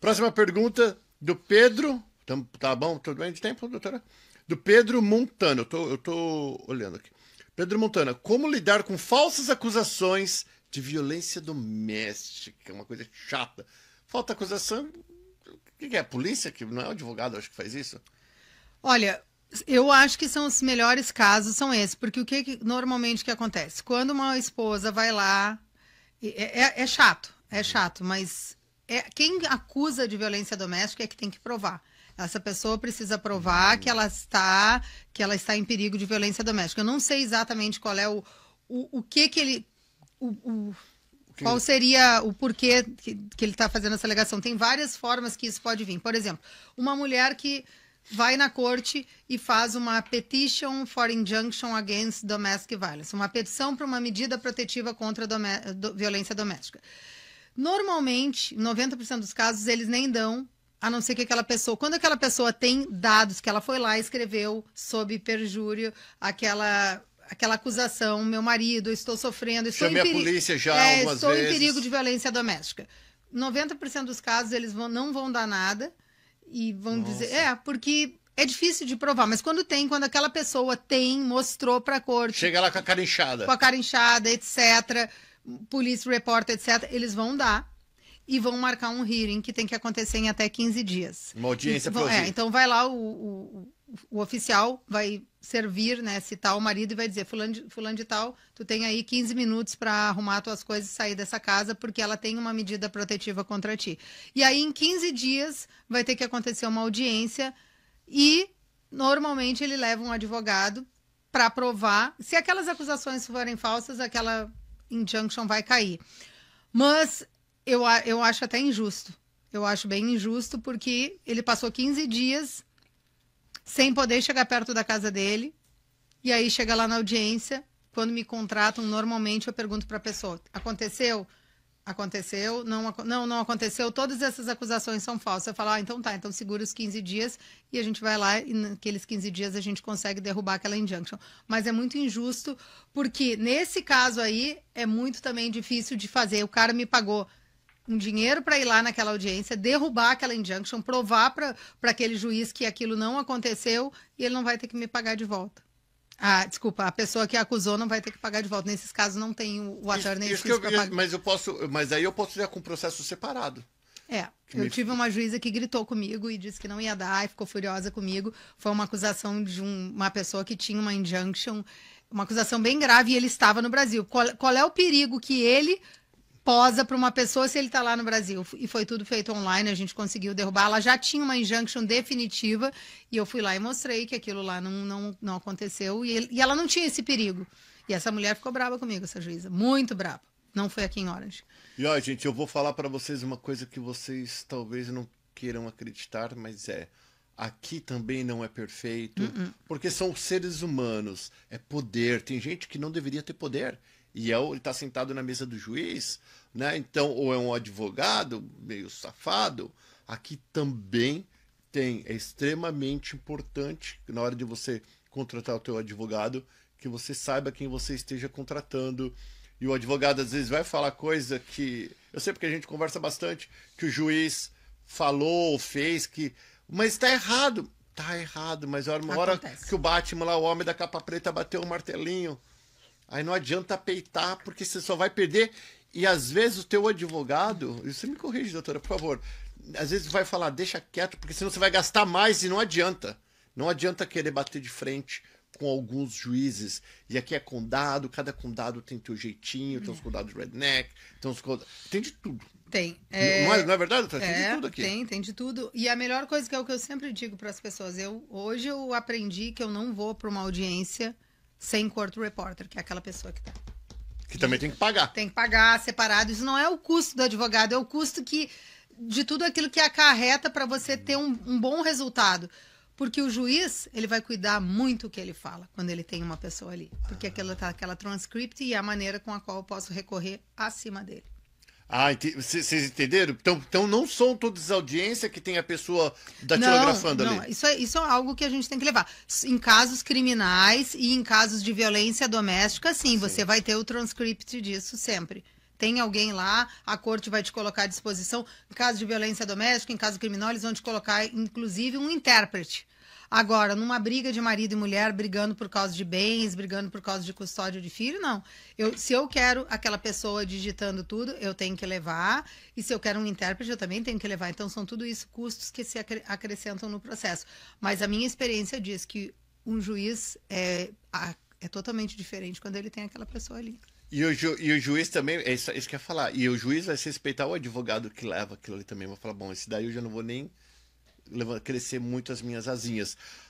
Próxima pergunta do Pedro. Tá bom? Tudo bem de tempo, doutora? Do Pedro Montana. Eu tô olhando aqui. Pedro Montana, como lidar com falsas acusações de violência doméstica? É uma coisa chata. Falta acusação. O que é? A polícia? Que não é o advogado, acho que faz isso? Olha, eu acho que são os melhores casos, são esses. Porque o que normalmente que acontece? Quando uma esposa vai lá. É chato, mas quem acusa de violência doméstica é que tem que provar. Essa pessoa precisa provar que ela está em perigo de violência doméstica. Eu não sei exatamente qual é qual seria o porquê que ele está fazendo essa alegação. Tem várias formas que isso pode vir. Por exemplo, uma mulher que vai na corte e faz uma petition for injunction against domestic violence, uma petição para uma medida protetiva contra violência doméstica. Normalmente, 90% dos casos, eles nem dão, a não ser que aquela pessoa... Quando aquela pessoa tem dados que ela foi lá e escreveu sob perjúrio aquela acusação, meu marido, estou sofrendo... Chamei a polícia já algumas estou vezes. Estou em perigo de violência doméstica. 90% dos casos, eles não vão dar nada e vão dizer... porque... É difícil de provar, mas quando aquela pessoa mostrou pra corte... Chega lá com a cara inchada. Com a cara inchada, etc., police report, etc., eles vão dar e vão marcar um hearing que tem que acontecer em até 15 dias. Uma audiência para ouvir. Então vai lá, o oficial vai servir, né, citar o marido e vai dizer, fulano de tal, tu tem aí 15 minutos para arrumar tuas coisas e sair dessa casa porque ela tem uma medida protetiva contra ti. E aí em 15 dias vai ter que acontecer uma audiência e normalmente ele leva um advogado para provar. Se aquelas acusações forem falsas, aquela injunction vai cair. Mas eu acho até injusto. Eu acho bem injusto porque ele passou 15 dias sem poder chegar perto da casa dele. E aí chega lá na audiência. Quando me contratam, normalmente eu pergunto para a pessoa: aconteceu? Aconteceu, não aconteceu, todas essas acusações são falsas. Eu falo, então tá, então segura os 15 dias e a gente vai lá e naqueles 15 dias a gente consegue derrubar aquela injunction. Mas é muito injusto, porque nesse caso aí é muito também difícil de fazer. O cara me pagou um dinheiro para ir lá naquela audiência, derrubar aquela injunction, provar para aquele juiz que aquilo não aconteceu e ele não vai ter que me pagar de volta. Desculpa, a pessoa que acusou não vai ter que pagar de volta. Nesses casos não tem o attorney para pagar. Mas aí eu posso ir com um processo separado. Eu tive uma juíza que gritou comigo e disse que não ia dar e ficou furiosa comigo. Foi uma acusação de uma pessoa que tinha uma injunction, uma acusação bem grave e ele estava no Brasil. Qual é o perigo que ele posa para uma pessoa se ele está lá no Brasil? E foi tudo feito online, a gente conseguiu derrubar. Ela já tinha uma injunction definitiva e eu fui lá e mostrei que aquilo lá não aconteceu e ela não tinha esse perigo. E essa mulher ficou brava comigo, essa juíza, muito brava. Não foi aqui em Orange. E ó, gente, eu vou falar para vocês uma coisa que vocês talvez não queiram acreditar, mas aqui também não é perfeito, porque são seres humanos, é poder. Tem gente que não deveria ter poder. E ele está sentado na mesa do juiz, né? Então, ou é um advogado meio safado. Aqui também é extremamente importante, na hora de você contratar o teu advogado, que você saiba quem você esteja contratando. E o advogado, às vezes, vai falar coisa que... Eu sei porque a gente conversa bastante, que o juiz falou ou fez, mas está errado. Está errado, mas uma hora que o Batman lá, o homem da capa preta, bateu um martelinho... Aí não adianta peitar, porque você só vai perder. E às vezes o teu advogado... Você me corrige, doutora, por favor. Às vezes vai falar, deixa quieto, porque senão você vai gastar mais e não adianta. Não adianta querer bater de frente com alguns juízes. E aqui é condado, cada condado tem teu jeitinho, tem os condados redneck, tem de tudo. Tem. Não é verdade, doutora? Tem de tudo aqui. Tem de tudo. E a melhor coisa que é o que eu sempre digo para as pessoas. Hoje eu aprendi que eu não vou para uma audiência... sem court reporter, que é aquela pessoa que tá. Que também tem que pagar. Tem que pagar separado. Isso não é o custo do advogado, é o custo de tudo aquilo que acarreta para você ter um bom resultado. Porque o juiz, ele vai cuidar muito o que ele fala quando ele tem uma pessoa ali. Porque aquela transcript e a maneira com a qual eu posso recorrer acima dele. Vocês entenderam? Então não são todas as audiências que tem a pessoa datilografando ali. Não, isso é algo que a gente tem que levar. Em casos criminais e em casos de violência doméstica, sim, você vai ter o transcript disso sempre. tem alguém lá, a corte vai te colocar à disposição. Em caso de violência doméstica, em caso criminal, eles vão te colocar, inclusive, um intérprete. Agora, numa briga de marido e mulher, brigando por causa de bens, brigando por causa de custódia de filho, não. Se eu quero aquela pessoa digitando tudo, eu tenho que levar. E se eu quero um intérprete, eu também tenho que levar. Então, são tudo isso custos que se acrescentam no processo. Mas a minha experiência diz que um juiz é totalmente diferente quando ele tem aquela pessoa ali. E o juiz também, é isso que eu ia falar, e o juiz vai se respeitar o advogado que leva aquilo ali também. Vai falar, bom, esse daí eu já não vou nem crescer muito as minhas asinhas.